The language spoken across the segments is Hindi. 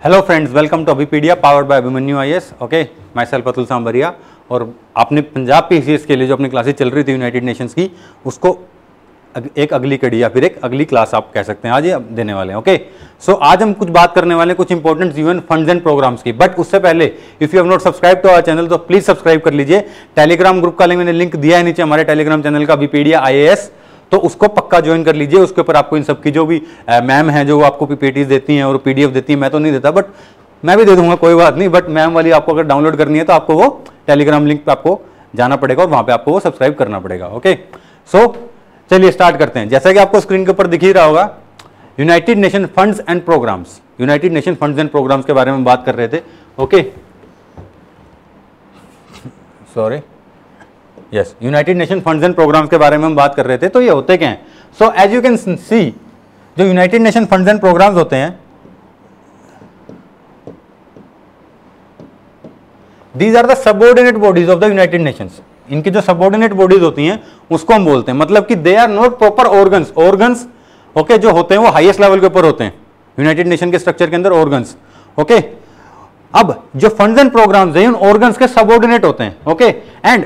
Hello friends, welcome to Abhipedia powered by Abhimanyu IAS. Okay, my self Atul Sambaria. और आपने पंजाब पीसीएस के लिए जो अपनी क्लासेस चल रही थी यूनाइटेड नेशंस की, उसको एक अगली कड़ी या फिर एक अगली क्लास आप कह सकते हैं आज ये देने वाले हैं। ओके, सो आज हम कुछ बात करने वाले हैं कुछ important UN funds and programmes की। बट उससे पहले if you have not subscribe to our channel तो प्लीज सब्सक्राइब कर लीजिए। टेलीग्राम ग्रुप का मैंने लिंक दिया है नीचे हमारे टेलीग्राम चैनल का अभिपीडिया आईएएस, तो उसको पक्का ज्वाइन कर लीजिए। उसके ऊपर आपको इन सबकी जो भी मैम है जो आपको पीपीटीज देती हैं और पीडीएफ देती हैं, मैं तो नहीं देता बट मैं भी दे दूंगा, कोई बात नहीं। बट मैम वाली आपको अगर डाउनलोड करनी है तो आपको वो टेलीग्राम लिंक पे आपको जाना पड़ेगा और वहां पे आपको वो सब्सक्राइब करना पड़ेगा। ओके, सो चलिए स्टार्ट करते हैं। जैसा कि आपको स्क्रीन के ऊपर दिख ही रहा होगा, United Nation funds and programmes, United Nation funds and programmes के बारे में बात कर रहे थे। Okay, sorry, yes, United Nation funds and programmes के बारे में हम बात कर रहे थे। तो ये होते क्या हैं? So as you can see, जो United Nation funds and programmes होते हैं, these are the subordinate bodies of the United Nations. इनकी जो सबऑर्डिनेट बॉडीज होती हैं उसको हम बोलते हैं, मतलब कि they are not proper organs. Organs okay जो होते हैं वो हाईएस्ट लेवल के ऊपर होते हैं यूनाइटेड नेशन के स्ट्रक्चर के अंदर, ऑर्गन्स। ओके, अब जो फंड्स एंड प्रोग्राम्स हैं उन ऑर्गन्स के सबऑर्डिनेट होते हैं। ओके, एंड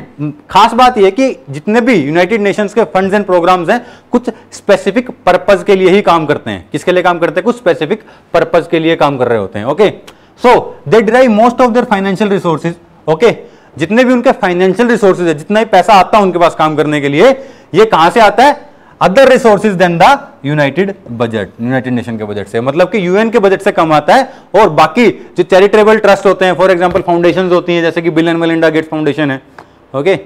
खास बात यह है कि जितने भी यूनाइटेड नेशंस के फंड्स एंड प्रोग्राम्स हैं कुछ स्पेसिफिक पर्पस के लिए ही काम करते हैं। किसके लिए काम करते हैं? कुछ स्पेसिफिक पर्पस के लिए काम कर रहे होते हैं। Okay, so they derive most of their financial resources. Okay, जितने भी उनके फाइनेंशियल रिसोर्सेज है, जितना भी पैसा आता है उनके पास काम करने के लिए, ये कहां से आता है? Other resources than the United budget, United Nation के बजट से, मतलब कि यूएन के बजट से कम आता है। और बाकी जो चैरिटेबल ट्रस्ट होते हैं, फॉर एग्जांपल फाउंडेशंस होती हैं जैसे कि bill and Melinda Gates foundation है। ओके,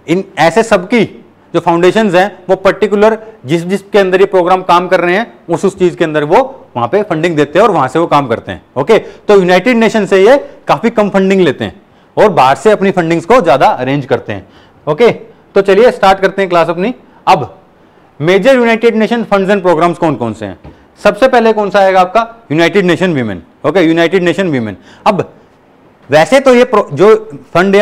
इन ऐसे सबकी जो फाउंडेशंस हैं वो पर्टिकुलर जिसके अंदर ये प्रोग्राम काम कर रहे हैं उस चीज के अंदर वो वहां पे फंडिंग देते हैं और वहां से वो काम करते हैं। ओके, तो यूनाइटेड नेशन से ये काफी कम फंडिंग लेते हैं और बाहर से अपनी फंडिंग्स को ज्यादा अरेंज करते हैं। ओके, तो चलिए स्टार्ट करते हैं क्लास अपनी। अब major United Nation funds and programmes कौन कौन से हैं? सबसे पहले कौन सा आएगा आपका? United nation women. Okay, United nation women. अब वैसे तो ये जो फंड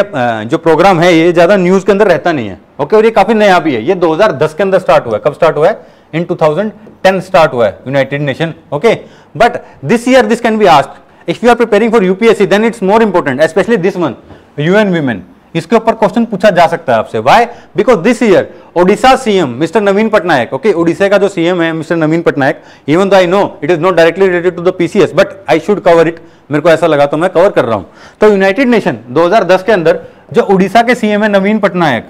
जो प्रोग्राम है ये ज्यादा न्यूज के अंदर रहता नहीं है। ओके, और ये काफी नया भी है। ये 2010 के अंदर स्टार्ट हुआ है। कब स्टार्ट हुआ है? इन 2010 स्टार्ट हुआ है United Nation. Okay, but this year this can be asked if you are preparing for UPSC, then it's more important, specially this one, UN Women. इसके ऊपर क्वेश्चन पूछा जा सकता है आपसे। Why? Because this year Odisha CM mister Naveen Patnaik, okay, Odisha का जो सीएम है mister Naveen Patnaik, even though I know it is not directly related to the PCS but I should cover it, मेरे को ऐसा लगा तो मैं कवर कर रहा हूं। तो यूनाइटेड नेशन 2010 के अंदर जो ओडिशा के सीएम है नवीन पटनायक,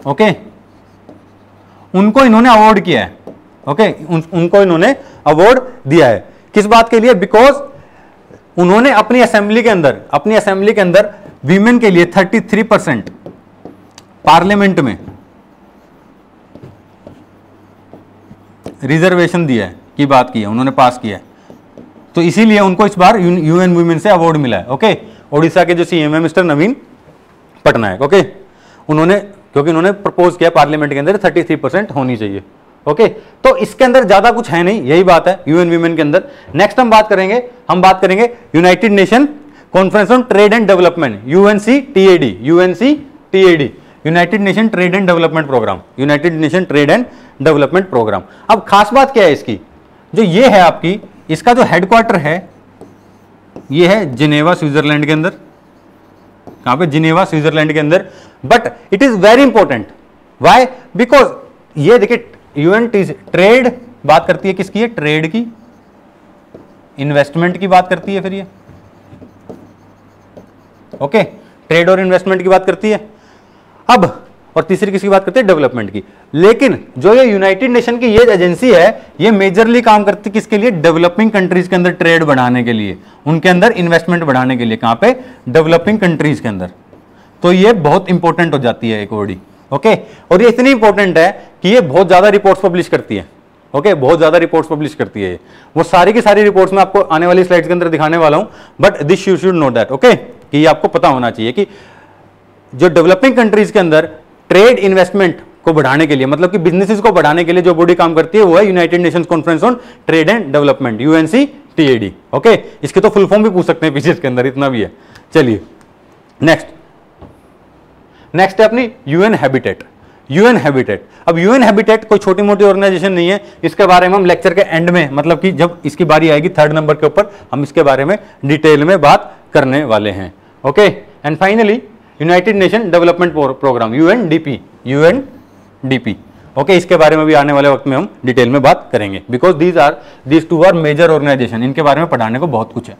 ओके, उनको इन्होंने अवार्ड किया है। ओके, उनको इन्होंने अवार्ड दिया है। किस बात के लिए? बिकॉज उन्होंने अपनी असेंबली के अंदर वीमेन के लिए 33% पार्लियामेंट में रिजर्वेशन दिया है की बात की है, उन्होंने पास किया है। तो इसीलिए उनको इस बार यूएन वीमेन से अवार्ड मिला है। ओके, ओडिशा के जो सीएम है मिस्टर नवीन पटनायक, ओके, क्योंकि उन्होंने प्रपोज किया पार्लियामेंट के अंदर 33% होनी चाहिए। ओके, तो इसके अंदर ज्यादा कुछ है नहीं, यही बात है यूएन वीमेन के अंदर। नेक्स्ट हम बात करेंगे United Nation conference on trade and development, UNCTAD, United Nation trade and development programme, United Nation trade and development programme. अब खास बात क्या है इसकी? जो ये है आपकी, इसका जो हेडक्वार्टर है ये है जिनेवा स्विट्जरलैंड के अंदर। कहां पे? जिनेवा स्विट्जरलैंड के अंदर। But it is very important. Why? Because ये देखिए यूएन ट्रेड बात करती है किसकी है? ट्रेड की, इन्वेस्टमेंट की बात करती है फिर ये। ओके, ट्रेड और इन्वेस्टमेंट की बात करती है। अब और तीसरी किसकी बात करती है? डेवलपमेंट की। लेकिन जो ये यूनाइटेड नेशन की ये एजेंसी है ये मेजरली काम करती है किसके लिए? डेवलपिंग कंट्रीज के अंदर ट्रेड बढ़ाने के लिए, उनके अंदर इन्वेस्टमेंट बढ़ाने के लिए। कहां पे? डेवलपिंग कंट्रीज के अंदर। तो ये बहुत इंपॉर्टेंट हो जाती है एक बॉडी। ओके, और ये इतनी इंपॉर्टेंट है कि ये बहुत ज्यादा रिपोर्ट्स पब्लिश करती है। ओके, बहुत ज्यादा रिपोर्ट्स पब्लिश करती है। वो सारी की सारी रिपोर्ट्स मैं आपको आने वाली स्लाइड्स के अंदर दिखाने वाला हूं, but this you should know that. Okay, कि ये आपको पता होना चाहिए कि जो डेवलपिंग कंट्रीज के अंदर ट्रेड इन्वेस्टमेंट को बढ़ाने के लिए, मतलब कि बिजनेसेस को बढ़ाने के लिए जो बॉडी काम करती है वो है United Nations conference on trade and development, UNCTAD. Okay, इसके तो फुल फॉर्म भी पूछ सकते हैं पीसीएस के अंदर, इतना भी है। चलिए नेक्स्ट है अपनी यूएन हैबिटेट। UN habitat. अब यूएन हैबिटेट कोई छोटी मोटी ऑर्गेनाइजेशन नहीं है, इसके बारे में हम लेक्चर के एंड में, मतलब कि जब इसकी बारी आएगी 3rd नंबर के ऊपर, हम इसके बारे में डिटेल में बात करने वाले हैं। Okay, and finally United Nation development programme, UNDP, UNDP. Okay, इसके बारे में भी आने वाले वक्त में हम डिटेल में बात करेंगे, because these two are major organisation. इनके बारे में पढ़ाने को बहुत कुछ है,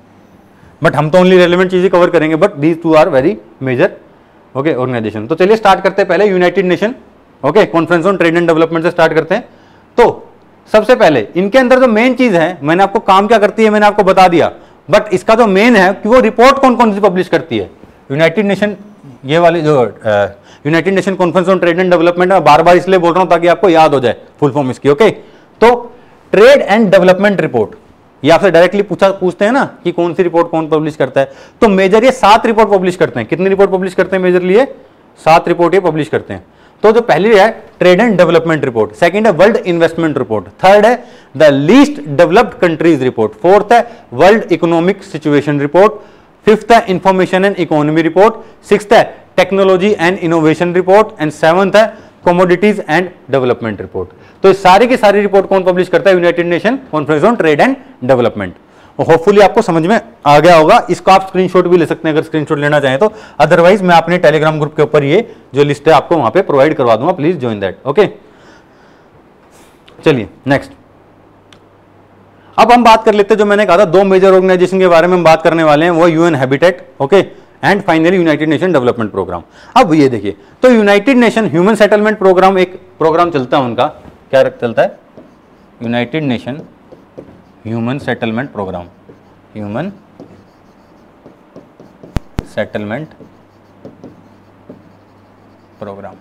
बट हम तो ओनली रेलेवेंट चीजें कवर करेंगे, but these two are very major okay organisation. तो चलिए स्टार्ट करते हैं पहले United Nation okay conference on trade and development से स्टार्ट करते हैं। तो सबसे पहले इनके अंदर जो मेन चीज है, मैंने आपको काम क्या करती है मैंने आपको बता दिया, बट इसका जो मेन है कि वो रिपोर्ट कौन कौन सी पब्लिश करती है। यूनाइटेड नेशन, ये वाली जो United Nation conference on trade and development, मैं बार बार इसलिए बोल रहा हूं ताकि आपको याद हो जाए फुल फॉर्म इसकी। ओके, तो ट्रेड एंड डेवलपमेंट रिपोर्ट, ये आपसे डायरेक्टली पूछते हैं ना कि कौन सी रिपोर्ट कौन पब्लिश करता है, तो मेजर ये 7 रिपोर्ट पब्लिश करते हैं। कितनी रिपोर्ट पब्लिश करते हैं मेजरली? ये 7 रिपोर्ट ये पब्लिश करते हैं। तो जो पहली है trade and development report, second है वर्ल्ड इन्वेस्टमेंट रिपोर्ट, थर्ड है the least developed countries report, fourth है world economic situation report, fifth है information and economy report, sixth है technology and innovation report, and seventh है कमोडिटीज एंड डेवलपमेंट रिपोर्ट। तो इस सारी की सारी रिपोर्ट कौन पब्लिश करता है? United Nation conference on trade and development. Hopefully आपको समझ में आ गया होगा। इसको आप स्क्रीनशॉट भी ले सकते हैं अगर स्क्रीनशॉट लेना चाहें तो, अदरवाइज मैं अपने टेलीग्राम ग्रुप के ऊपर ये जो लिस्ट है आपको वहां पे प्रोवाइड करवा दूंगा, प्लीज ज्वाइन दैट। ओके, चलिए नेक्स्ट। अब हम बात कर लेते हैं, जो मैंने कहा था 2 मेजर ऑर्गेनाइजेशन के बारे में हम बात करने वाले हैं, वो UN Habitat okay and finally United Nation development programme. अब ये देखिए, तो United Nation human settlement programme एक प्रोग्राम चलता है उनका, क्या चलता है? United Nation human settlement programme, human settlement programme,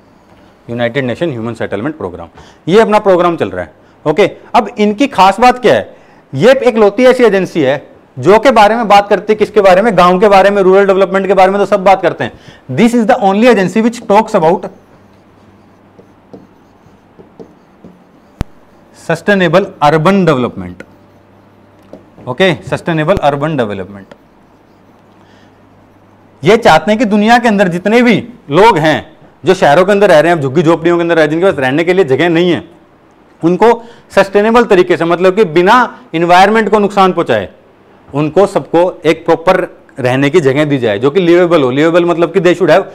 United Nation human settlement programme, ये अपना प्रोग्राम चल रहा है। ओके, अब इनकी खास बात क्या है? ये एक लौती ऐसी एजेंसी है जो के बारे में बात करती है, किसके बारे में? गांव के बारे में, रूरल डेवलपमेंट के बारे में तो सब बात करते हैं। This is the only agency which talks about sustainable urban development. Okay, sustainable urban development. ये चाहते हैं कि दुनिया के अंदर जितने भी लोग हैं जो शहरों के अंदर रह रहे हैं, झुग्गी झोपड़ियों के अंदर रह, जिनके पास रहने के लिए जगह नहीं है, उनको सस्टेनेबल तरीके से, मतलब कि बिना इन्वायरमेंट को नुकसान पहुंचाए, उनको सबको एक प्रॉपर रहने की जगह दी जाए जो कि लिवेबल हो। लिवेबल मतलब कि they should have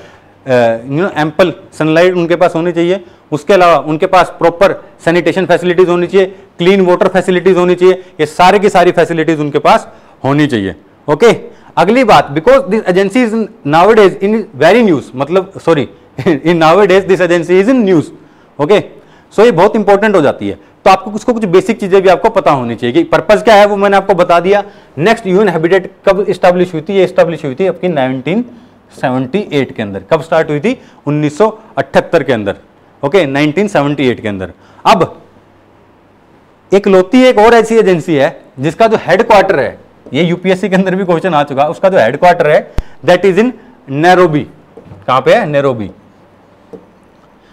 ample sunlight उनके पास होनी चाहिए, उसके अलावा उनके पास प्रॉपर सैनिटेशन फैसिलिटीज होनी चाहिए, क्लीन वाटर फैसिलिटीज होनी चाहिए, ये सारी की सारी फैसिलिटीज उनके पास होनी चाहिए। ओके, अगली बात, because this agency is nowadays in very news, मतलब sorry in nowadays this agency is in news. Okay, so ये बहुत इंपॉर्टेंट हो जाती है, तो आपको कुछ बेसिक चीजें भी आपको पता होनी चाहिए कि पर्पस क्या है, वो मैंने आपको बता दिया। नेक्स्ट, यूएन हैबिटेट कब स्टैब्लिश हुई थी? ये स्टैब्लिश हुई थी आपकी 1978 के अंदर। कब स्टार्ट हुई थी? 1978 के अंदर। ओके, 1978 के अंदर। अब एक लौती एक और ऐसी एजेंसी है जिसका जो हेडक्वार्टर है, ये यूपीएससी के अंदर भी क्वेश्चन आ चुका, उसका जो हेडक्वार्टर है दैट इज इन नैरोबी। कहां पे है? नैरोबी।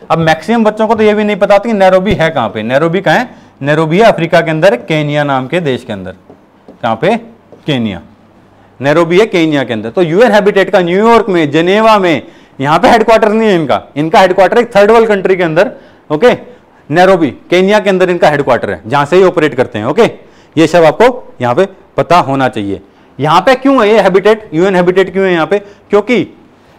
अब मैक्सिमम बच्चों को तो ये भी नहीं पता कि नैरोबी है कहां पे। नैरोबी कहां है? नैरोबी है अफ्रीका के अंदर, केनिया नाम के देश के अंदर। कहां पे? केनिया। नैरोबी है केनिया के अंदर। तो यूएन हैबिटेट का न्यूयॉर्क में, जेनेवा में, यहां पे हेडक्वार्टर नहीं है इनका। इनका हेडक्वार्टर एक 3rd वर्ल्ड कंट्री के अंदर, ओके, नैरोबी केनिया के अंदर इनका हेडक्वार्टर है, जहां से ही ऑपरेट करते हैं। ओके, ये सब आपको यहां पे पता होना चाहिए। यहां पे क्यों है ये हैबिटेट, यूएन हैबिटेट क्यों है यहां पे? क्योंकि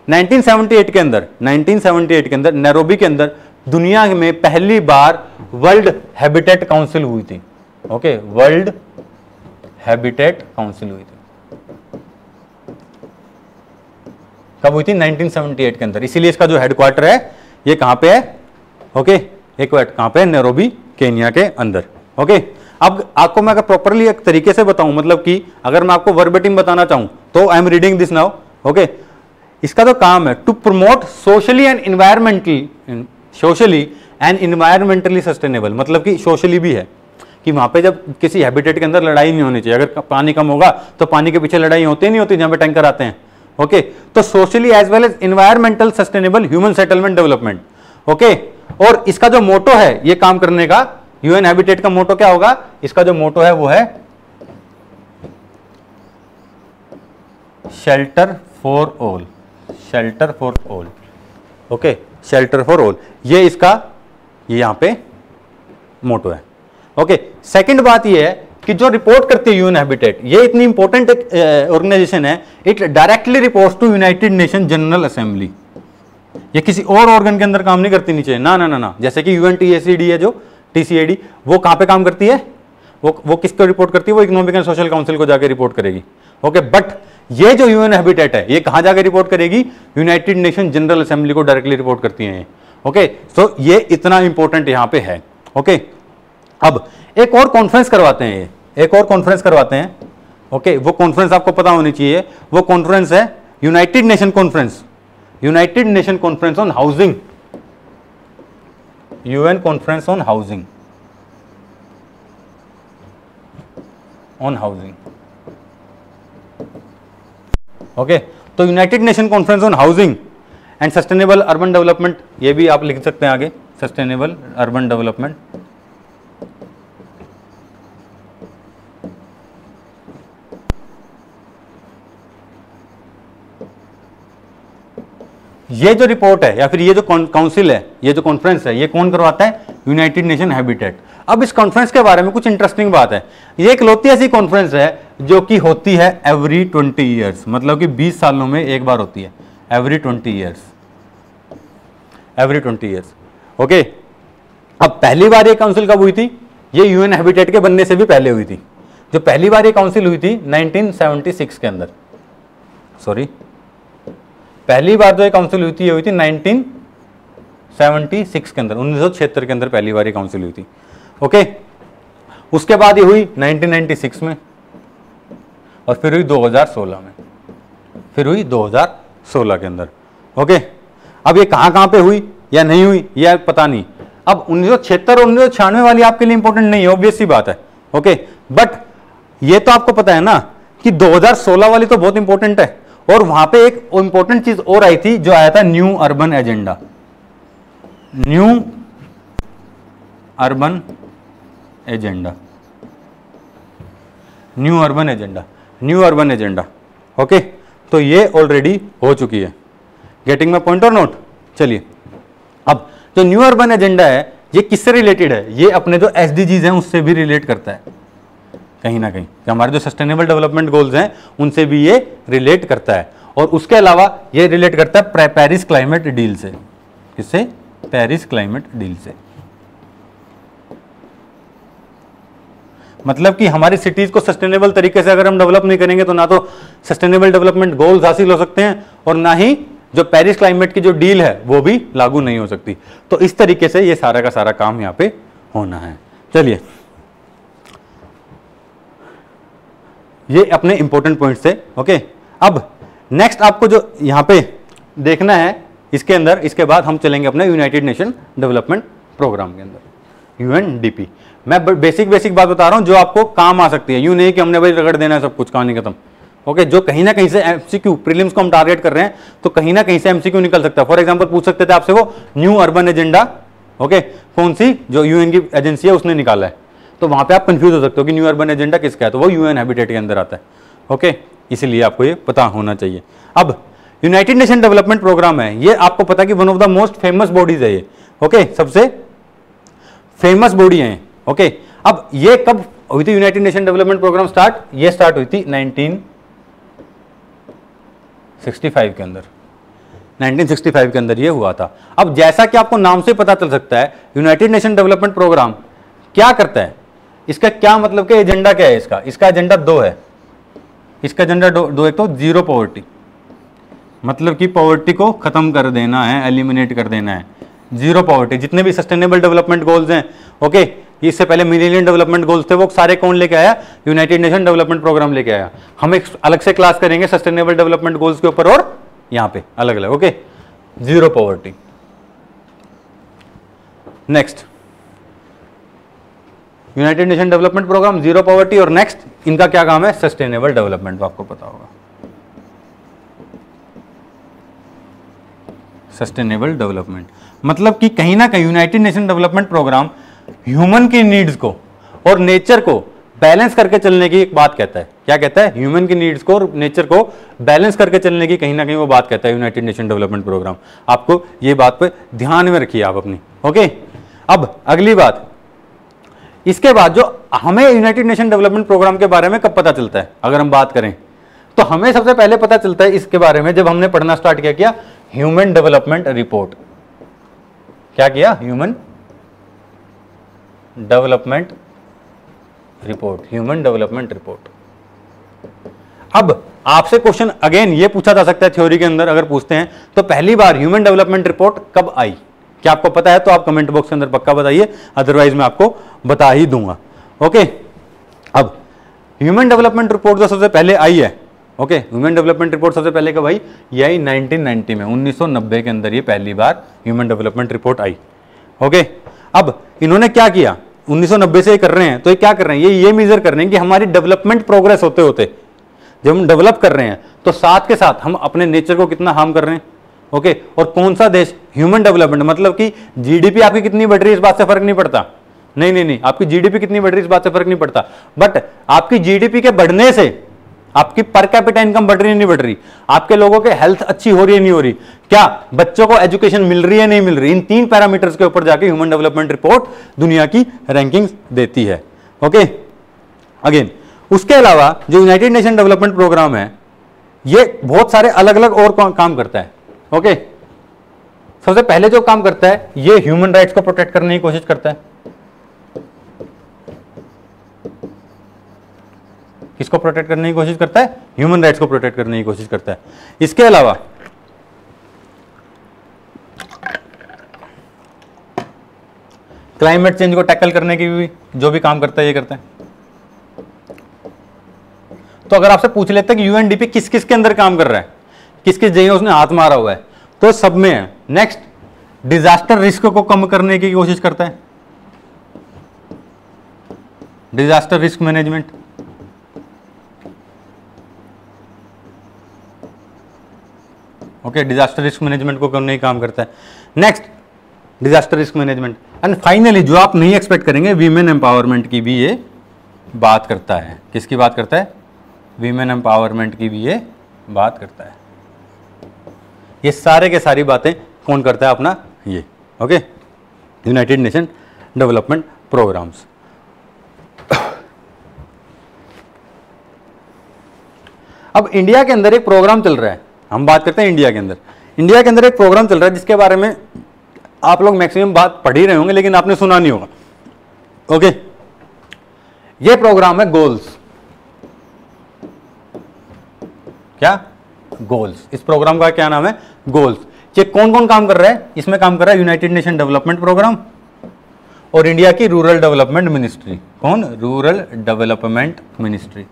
1978 के अंदर नैरोबी के अंदर दुनिया में पहली बार वर्ल्ड हैबिटेट काउंसिल हुई थी। ओके, वर्ल्ड हैबिटेट काउंसिल हुई थी। कब हुई थी? 1978 के अंदर। इसीलिए इसका जो हेडक्वार्टर है ये कहां पे है? ओके, एक मिनट, कहां पे? नैरोबी, केनिया के अंदर। ओके, अब आपको मैं अगर प्रॉपरली एक तरीके से बताऊं, मतलब कि अगर मैं आपको वर्बेटिम बताना चाहूं तो I am reading this now. Okay, इसका तो काम है to promote socially and environmentally sustainable, मतलब कि सोशली भी है कि वहां पे जब किसी हैबिटेट के अंदर लड़ाई नहीं होनी चाहिए। अगर पानी कम होगा तो पानी के पीछे लड़ाई होती नहीं होती जहां पे टैंकर आते हैं। ओके, तो socially as well as environmental sustainable human settlement development. Okay, और इसका जो मोटो है ये काम करने का, यूएन हैबिटेट का मोटो क्या होगा? इसका जो मोटो है वो है shelter for all. Shelter for all. Okay, shelter for all, ये इसका ये यहां पे मोटो है। ओके, सेकंड बात ये है कि जो रिपोर्ट करती है यूएन हैबिटेट, ये इतनी इंपॉर्टेंट ऑर्गेनाइजेशन है, it directly reports to United Nation General Assembly. ये किसी और ऑर्गन के अंदर काम नहीं करती नीचे, ना ना ना ना। जैसे कि यूएनटीएसीडी है जो टीसीएडी, वो कहां पे काम करती है, वो किसको रिपोर्ट करती है, वो इकोनॉमिक एंड सोशल काउंसिल को जाके रिपोर्ट करेगी। ओके, बट ये जो यूएन हैबिटेट है ये कहां जाके रिपोर्ट करेगी, यूनाइटेड नेशन जनरल असेंबली को डायरेक्टली रिपोर्ट करती है। ओके, सो ये इतना इंपॉर्टेंट यहां पे है। ओके, अब एक और कॉन्फ्रेंस करवाते हैं, एक और कॉन्फ्रेंस करवाते हैं। ओके, वो कॉन्फ्रेंस आपको पता होनी चाहिए, वो कॉन्फ्रेंस है United Nation conference, United Nation conference on housing, UN conference on housing, on housing. Okay, तो United Nation conference on housing and sustainable urban development, ये भी आप लिख सकते हैं आगे, सस्टेनेबल अर्बन डेवलपमेंट। ये जो रिपोर्ट है या फिर ये जो काउंसिल है, ये जो कॉन्फ्रेंस है, ये कौन करवाता है, यूनाइटेड नेशन हैबिटेट। अब इस कॉन्फ्रेंस के बारे में कुछ इंटरेस्टिंग बात है, ये इकलौती ऐसी कॉन्फ्रेंस है जो कि होती है एवरी 20 ईयर्स, मतलब कि 20 सालों में एक बार होती है, every 20 years, every 20 years. Okay, अब पहली बार ये काउंसिल कब हुई थी, ये यूएन हैबिटेट के बनने से भी पहले हुई थी। जो पहली बार ये काउंसिल हुई थी 1976 के अंदर, सॉरी, पहली बार जो ये काउंसिल हुई थी ये हुई थी 1976 के अंदर, 1976 के अंदर पहली बार ये काउंसिल हुई थी। ओके, उसके बाद ये हुई 1996 में, और फिर हुई 2016 में, फिर हुई 2016 के अंदर। ओके, अब ये कहां कहां पे हुई या नहीं हुई ये पता नहीं। अब 1976 और 1996 वाली आपके लिए इंपॉर्टेंट नहीं है, ऑब्वियस सी बात है। ओके, बट ये तो आपको पता है ना कि 2016 वाली तो बहुत इंपॉर्टेंट है, और वहां पे एक इंपॉर्टेंट चीज और आई थी जो आया था, new urban agenda, new urban agenda, new urban agenda, new urban agenda. Okay, तो ये ऑलरेडी हो चुकी है। गेटिंग माय पॉइंट और नोट। चलिए, अब जो न्यू अर्बन एजेंडा है ये किससे रिलेटेड है, ये अपने जो एसडीजीज हैं उससे भी रिलेट करता है कहीं ना कहीं, कि हमारे जो सस्टेनेबल डेवलपमेंट गोल्स हैं उनसे भी ये रिलेट करता है। और उसके अलावा ये रिलेट करता है पेरिस क्लाइमेट डील से। किससे, पेरिस क्लाइमेट डील से। मतलब कि हमारी सिटीज को सस्टेनेबल तरीके से अगर हम डेवलप नहीं करेंगे तो ना तो सस्टेनेबल डेवलपमेंट गोल्स हासिल हो सकते हैं, और ना ही जो पेरिस क्लाइमेट की जो डील है वो भी लागू नहीं हो सकती। तो इस तरीके से ये सारा का सारा काम यहां पे होना है। चलिए, ये अपने इंपॉर्टेंट पॉइंट्स थे। ओके, अब नेक्स्ट आपको जो यहां पे देखना है इसके अंदर, इसके बाद हम चलेंगे अपने यूनाइटेड नेशन डेवलपमेंट प्रोग्राम के अंदर, यूएनडीपी। मैं बेसिक बात बता रहा हूं जो आपको काम आ सकती है, यूं नहीं कि हमने भाई रगड़ देना है सब कुछ, कहानी खत्म। ओके, जो कहीं ना कहीं से एमसीक्यू, प्रीलिम्स को हम टारगेट कर रहे हैं तो कहीं ना कहीं से एमसीक्यू निकल सकता है। फॉर एग्जांपल पूछ सकते थे आपसे वो न्यू अर्बन एजेंडा, ओके, कौन सी जो यूएन की एजेंसी है उसने निकाला है, तो वहां पे आप कंफ्यूज हो सकते हो कि न्यू अर्बन एजेंडा किसका है, तो वो यूएन हैबिटेट के अंदर आता है। ओके, इसीलिए आपको ये पता होना चाहिए। अब यूनाइटेड नेशन डेवलपमेंट प्रोग्राम है, ये आपको पता है कि one of the most famous bodies है ये। ओके, सबसे फेमस बॉडी है। ओके, अब ये कब हुई थी United Nation development programme start, ये स्टार्ट हुई थी 1965 के अंदर, 1965 के अंदर ये हुआ था। अब जैसा कि आपको नाम से पता चल सकता है, यूनाइटेड नेशन डेवलपमेंट प्रोग्राम क्या करता है, इसका क्या मतलब कि एजेंडा क्या है इसका एजेंडा 2 है। इसका एजेंडा दो, एक तो जीरो पॉवर्टी, मतलब कि पॉवर्टी को खत्म कर देना है, एलिमिनेट कर देना है, जीरो पॉवर्टी। जितने भी सस्टेनेबल डेवलपमेंट गोल्स हैं, ओके, इससे पहले मिलेनियम डेवलपमेंट गोल्स थे, वो सारे कौन लेके आया, यूनाइटेड नेशन डेवलपमेंट प्रोग्राम लेके आया। हम एक अलग से क्लास करेंगे सस्टेनेबल डेवलपमेंट गोल्स के ऊपर और यहां पे अलग अलग। Okay, zero poverty. Next, United Nation development programme, zero poverty, और नेक्स्ट इनका क्या काम है, सस्टेनेबल डेवलपमेंट, आपको पता होगा सस्टेनेबल डेवलपमेंट। मतलब कि कहीं ना कहीं United Nation development programme human की नीड्स को और नेचर को बैलेंस करके चलने की एक बात कहता है। क्या कहता है? ह्यूमन की नीड्स को और नेचर को बैलेंस करके चलने की कहीं ना कहीं वो बात कहता है यूनाइटेड नेशन डेवलपमेंट प्रोग्राम। आपको ये बात पे ध्यान में रखिए आप अपनी। ओके, अब अगली बात, इसके बाद जो हमें यूनाइटेड नेशन डेवलपमेंट प्रोग्राम के बारे में कब पता चलता है, अगर हम बात करें तो हमें सबसे पहले पता चलता है इसके बारे में जब हमने पढ़ना स्टार्ट किया ह्यूमन डेवलपमेंट रिपोर्ट। क्या किया? Human development report, human development report. अब आपसे क्वेश्चन अगेन ये पूछा जा सकता है थ्योरी के अंदर, अगर पूछते हैं तो पहली बार ह्यूमन डेवलपमेंट रिपोर्ट कब आई? क्या आपको पता है तो आप कमेंट बॉक्स के अंदर पक्का बताइए, अदरवाइज मैं आपको बता ही दूंगा। ओके, अब ह्यूमन डेवलपमेंट रिपोर्ट जो सबसे पहले आई है, ओके, ह्यूमन डेवलपमेंट रिपोर्ट सबसे पहले कब आई? ये आई 1990 में, 1990 के अंदर ये पहली बार ह्यूमन डेवलपमेंट रिपोर्ट आई। ओके, अब इन्होंने क्या किया, 1990 से ये कर रहे हैं, तो ये क्या कर रहे हैं, ये मेजर कर रहे हैं कि हमारी डेवलपमेंट प्रोग्रेस होते होते जब हम डेवलप कर रहे हैं तो साथ के साथ हम अपने नेचर को कितना हार्म कर रहे हैं। ओके, और कौन सा देश ह्यूमन डेवलपमेंट मतलब कि जीडीपी आपकी कितनी बढ़ रही है इस बात से फर्क नहीं पड़ता। नहीं, आपकी जीडीपी कितनी बढ़ रही है इस बात से फर्क नहीं पड़ता, बट आपकी जीडीपी के बढ़ने से आपकी पर कैपिटा इनकम बढ़ रही है नहीं बढ़ रही, आपके लोगों के हेल्थ अच्छी हो रही है नहीं हो रही, क्या बच्चों को एजुकेशन मिल रही है नहीं मिल रही, इन 3 पैरामीटर्स के ऊपर जाके ह्यूमन डेवलपमेंट रिपोर्ट दुनिया की रैंकिंग देती है। ओके, अगेन उसके अलावा जो यूनाइटेड नेशन डेवलपमेंट प्रोग्राम है ये बहुत सारे अलग अलग और काम करता है। ओके, सबसे पहले जो काम करता है ये ह्यूमन राइट्स को प्रोटेक्ट करने की कोशिश करता है। किसको प्रोटेक्ट करने की कोशिश करता है? ह्यूमन राइट्स को प्रोटेक्ट करने की कोशिश करता है। इसके अलावा क्लाइमेट चेंज को टैकल करने की भी जो भी काम करता है ये करता है। तो अगर आपसे पूछ लेते हैं कि यूएनडीपी किस किस के अंदर काम कर रहा है, किस किस जगह उसने हाथ मारा हुआ है, तो सब में है। नेक्स्ट, डिजास्टर रिस्क को कम करने की कोशिश करता है, disaster risk management. Okay, disaster risk management को करने का काम करता है। Next, disaster risk management. And finally जो आप नहीं एक्सपेक्ट करेंगे, वीमेन एम्पावरमेंट की भी ये बात करता है। किसकी बात करता है? वीमेन एम्पावरमेंट की भी ये बात करता है। ये सारे के सारी बातें कौन करता है? अपना ये, okay, United Nation development programmes. अब इंडिया के अंदर एक प्रोग्राम चल रहा है, हम बात करते हैं इंडिया के अंदर। इंडिया के अंदर एक प्रोग्राम चल रहा है जिसके बारे में आप लोग मैक्सिमम बात पढ़ ही रहे होंगे लेकिन आपने सुना नहीं होगा। ओके, ये प्रोग्राम है गोल्स। क्या? गोल्स। इस प्रोग्राम का क्या नाम है? गोल्स। ये कौन कौन काम कर रहा है? इसमें काम कर रहा है यूनाइटेड नेशन डेवलपमेंट प्रोग्राम और इंडिया की रूरल डेवलपमेंट मिनिस्ट्री। कौन? Rural development ministry,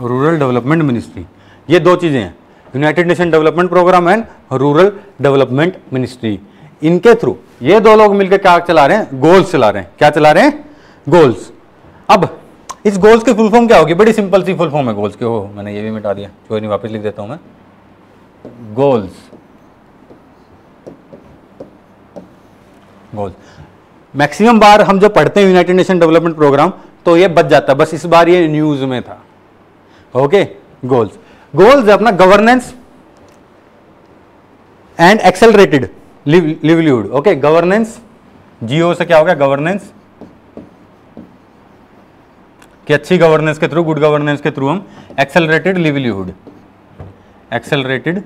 rural development ministry. ये दो चीजें हैं, United Nation development programme and rural development ministry. इनके थ्रू ये दो लोग मिलकर क्या चला रहे हैं? गोल्स चला रहे हैं। क्या चला रहे हैं? गोल्स। अब इस गोल्स की फुल फॉर्म क्या होगी? बड़ी सिंपल सी फुल फॉर्म है गोल्स की। हो, मैंने ये भी मिटा दिया, कोई नहीं, वापस लिख देता हूं मैं। Goals, goals. मैक्सिमम बार हम जब पढ़ते हैं यूनाइटेड नेशन डेवलपमेंट प्रोग्राम तो ये बच जाता है, बस इस बार ये न्यूज में था। Okay, goals. गोल्स अपना governance and accelerated livelihood. Okay, governance, जीओ से क्या हो गया? गवर्नेंस, कि अच्छी गवर्नेंस के थ्रू, गुड गवर्नेंस के थ्रू हम एक्सेलरेटेड लिवलीहुड, एक्सेलरेटेड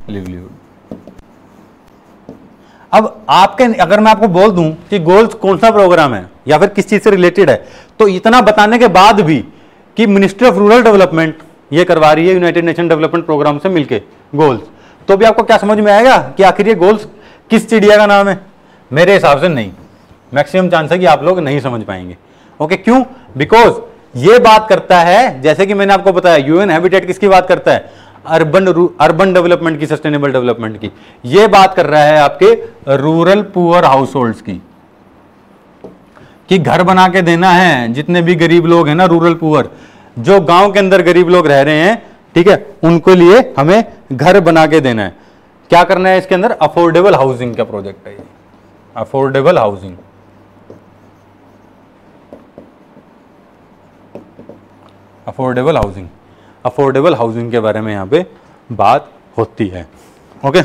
लिवलीहुड। अब आपके, अगर मैं आपको बोल दूं कि गोल्स कौन सा प्रोग्राम है या फिर किस चीज से रिलेटेड है, तो इतना बताने के बाद भी कि मिनिस्ट्री ऑफ रूरल डेवलपमेंट ये करवा रही है यूनाइटेड नेशन डेवलपमेंट प्रोग्राम से मिलके गोल्स, तो भी आपको क्या समझ में आएगा कि आखिर ये गोल्स किस चिड़िया का नाम है? मेरे हिसाब से नहीं, मैक्सिमम चांस है कि आप लोग नहीं समझ पाएंगे। ओके, क्यों? बिकॉज ये बात करता है, जैसे कि मैंने आपको बताया, यूएन हैबिटेट किसकी बात करता है? अर्बन डेवलपमेंट की, सस्टेनेबल डेवलपमेंट की। ये बात कर रहा है आपके रूरल पुअर हाउस होल्ड्स की, कि घर बना के देना है जितने भी गरीब लोग हैं ना, रूरल पुअर, जो गांव के अंदर गरीब लोग रह रहे हैं, ठीक है, उनके लिए हमें घर बना के देना है। क्या करना है इसके अंदर? अफोर्डेबल हाउसिंग का प्रोजेक्ट है ये। Affordable housing, affordable housing, affordable housing के बारे में यहाँ पे बात होती है। ओके,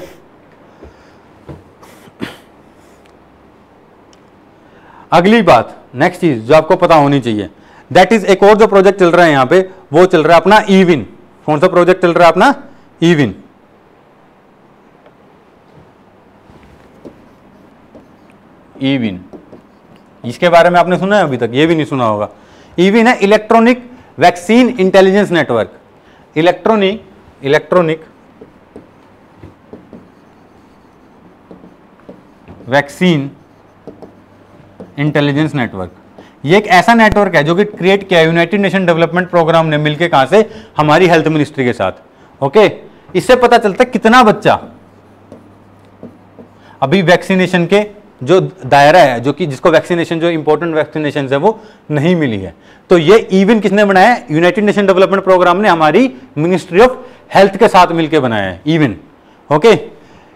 अगली बात, नेक्स्ट चीज जो आपको पता होनी चाहिए, दैट इज एक और जो प्रोजेक्ट चल रहा है यहाँ पे, वो चल रहा है अपना ईविन। कौन सा प्रोजेक्ट चल रहा है अपना? ईविन। ईविन, इसके बारे में आपने सुना है अभी तक? ये भी नहीं सुना होगा। ईविन है electronic vaccine intelligence network, electronic vaccine intelligence network. ये एक ऐसा नेटवर्क है जो कि क्रिएट किया यूनाइटेड नेशन डेवलपमेंट प्रोग्राम ने मिलकर, कहां से? हमारी हेल्थ मिनिस्ट्री के साथ। ओके, इससे पता चलता है कितना बच्चा अभी वैक्सीनेशन के जो दायरा है, जो कि जिसको वैक्सीनेशन, जो इंपॉर्टेंट वैक्सीनेशन है वो नहीं मिली है। तो ये ईविन किसने बनाया है? यूनाइटेड नेशन डेवलपमेंट प्रोग्राम ने हमारी मिनिस्ट्री ऑफ हेल्थ के साथ मिलकर बनाया है ईविन। ओके,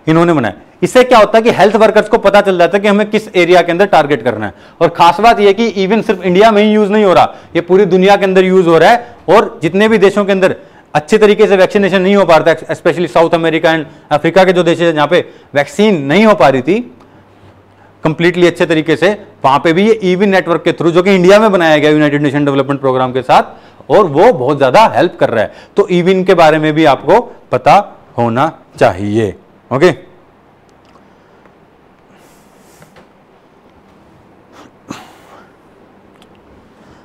इन्होंने बनाया। इससे क्या होता है कि हेल्थ वर्कर्स को पता चल जाता है कि हमें किस एरिया के अंदर टारगेट करना है। और खास बात यह कि इवन सिर्फ इंडिया में ही यूज नहीं हो रहा, ये पूरी दुनिया के अंदर यूज हो रहा है। और जितने भी देशों के अंदर अच्छे तरीके से वैक्सीनेशन नहीं हो पा रहा था, specially south America and Africa के जो देश है जहां पे वैक्सीन नहीं हो पा रही थी कंप्लीटली अच्छे तरीके से, वहां पे भी ये ईविन नेटवर्क के थ्रू, जो कि इंडिया में बनाया गया यूनाइटेड नेशन डेवलपमेंट प्रोग्राम के साथ, और वो बहुत ज्यादा हेल्प कर रहा है। तो ईविन के बारे में भी आपको पता होना चाहिए। ओके,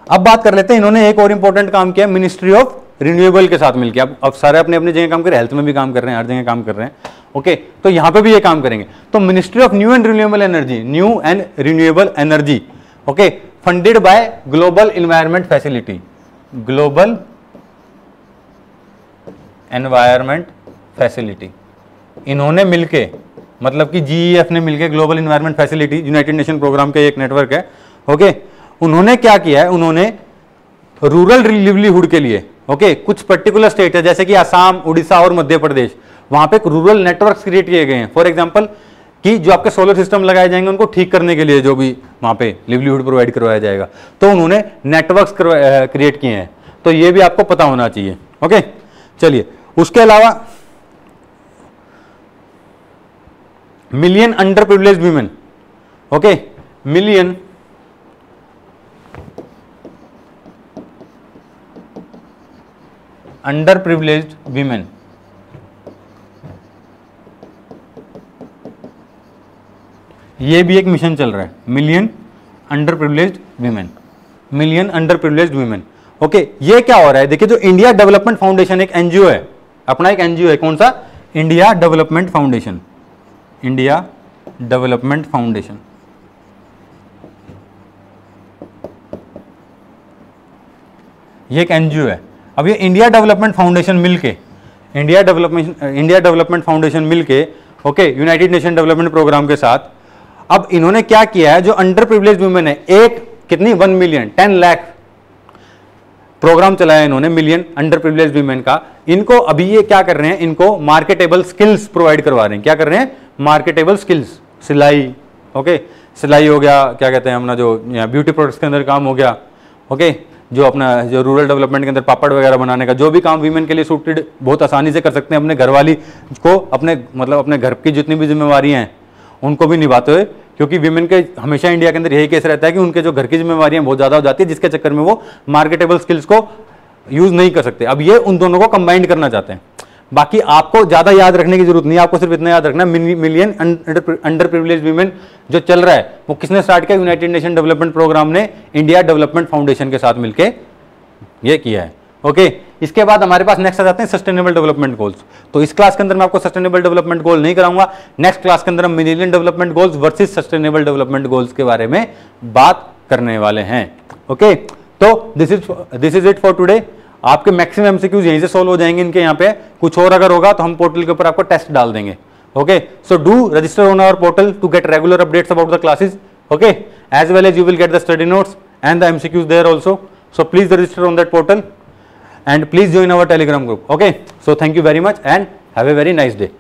अब बात कर लेते हैं, इन्होंने एक और इंपॉर्टेंट काम किया मिनिस्ट्री ऑफ रिन्यूएबल के साथ मिलकर। अब सारे अपने अपने जगह काम कर रहे हैं, हेल्थ में भी काम कर रहे हैं, हर जगह काम कर रहे हैं। ओके, तो यहां पे भी ये काम करेंगे। तो ministry of new and renewable energy, new and renewable energy, okay, funded by global environment facility, global environment facility, इन्होंने मिलके, मतलब कि जीईएफ ने मिलके, global environment facility United Nation programme का एक नेटवर्क है। ओके, उन्होंने क्या किया है? उन्होंने रूरल लिवलीहुड के लिए, ओके, कुछ पर्टिकुलर स्टेट है जैसे कि आसाम, उड़ीसा और मध्य प्रदेश, वहां पे रूरल नेटवर्क्स क्रिएट किए गए हैं। फॉर एग्जांपल कि जो आपके सोलर सिस्टम लगाए जाएंगे उनको ठीक करने के लिए जो भी वहां पे लिवलीहुड प्रोवाइड करवाया जाएगा, तो उन्होंने नेटवर्क्स क्रिएट किए हैं। तो ये भी आपको पता होना चाहिए। ओके, चलिए, उसके अलावा million under privileged women, okay, million under privileged women, ये भी एक मिशन चल रहा है, million under privileged women, million under privileged women. Okay, ये क्या हो रहा है? देखिए, जो इंडिया डेवलपमेंट फाउंडेशन एक एनजीओ है, अपना एक एनजीओ है, कौन सा? India development foundation, India development foundation. ये एक एनजीओ है। अब ये इंडिया डेवलपमेंट फाउंडेशन मिलके, इंडिया डेवलपमेंट फाउंडेशन मिलके, okay, United Nation development programme के साथ, अब इन्होंने क्या किया है? जो अंडर प्रिविलेज्ड वुमेन है, एक कितनी 1 मिलियन 10 लाख प्रोग्राम चलाया इन्होंने मिलियन अंडर प्रिविलेज्ड वीमेन का। इनको अभी ये क्या कर रहे हैं? इनको मार्केटेबल स्किल्स प्रोवाइड करवा रहे हैं। क्या कर रहे हैं? मार्केटेबल स्किल्स, सिलाई, ओके, सिलाई हो गया, क्या कहते हैं अपना जो ब्यूटी प्रोडक्ट्स के अंदर काम हो गया, ओके, जो अपना जो रूरल डेवलपमेंट के अंदर पापड़ वगैरह बनाने का, जो भी काम वीमेन के लिए सूटेड बहुत आसानी से कर सकते हैं, अपने घरवाली को अपने मतलब अपने घर की जितनी भी जिम्मेवारियां हैं उनको भी निभाते हुए, क्योंकि वीमेन के हमेशा इंडिया के अंदर यही केस रहता है कि उनके जो घर की जिम्मेवारियां बहुत ज़्यादा हो जाती है, जिसके चक्कर में वो मार्केटेबल स्किल्स को यूज़ नहीं कर सकते। अब ये उन दोनों को कंबाइंड करना चाहते हैं। बाकी आपको ज़्यादा याद रखने की जरूरत नहीं है, आपको सिर्फ इतना याद रखना, मिलियन अंडर प्रिविलेज्ड वीमेन जो चल रहा है वो किसने स्टार्ट किया? यूनाइटेड नेशन डेवलपमेंट प्रोग्राम ने इंडिया डेवलपमेंट फाउंडेशन के साथ मिलकर ये किया है। ओके, इसके बाद हमारे पास नेक्स्ट आ जाते हैं सस्टेनेबल डेवलपमेंट गोल्स। तो इस क्लास के अंदर मैं आपको सस्टेनेबल डेवलपमेंट गोल नहीं कराऊंगा, नेक्स्ट क्लास के अंदर हम millennium development goals versus sustainable development goals के बारे में बात करने वाले हैं। ओके, तो this is it for today. आपके मैक्सिमम एमसीक्यूज यहीं से सोल्व हो जाएंगे इनके यहाँ पे। कुछ और अगर होगा तो हम पोर्टल के ऊपर आपको टेस्ट डाल देंगे। Okay, so do register on our portal to get regular updates about the classes, okay, as well as you will get the study notes and the MCQs there also. So please register on that portal and please join our Telegram group. Okay, so thank you very much and have a very nice day.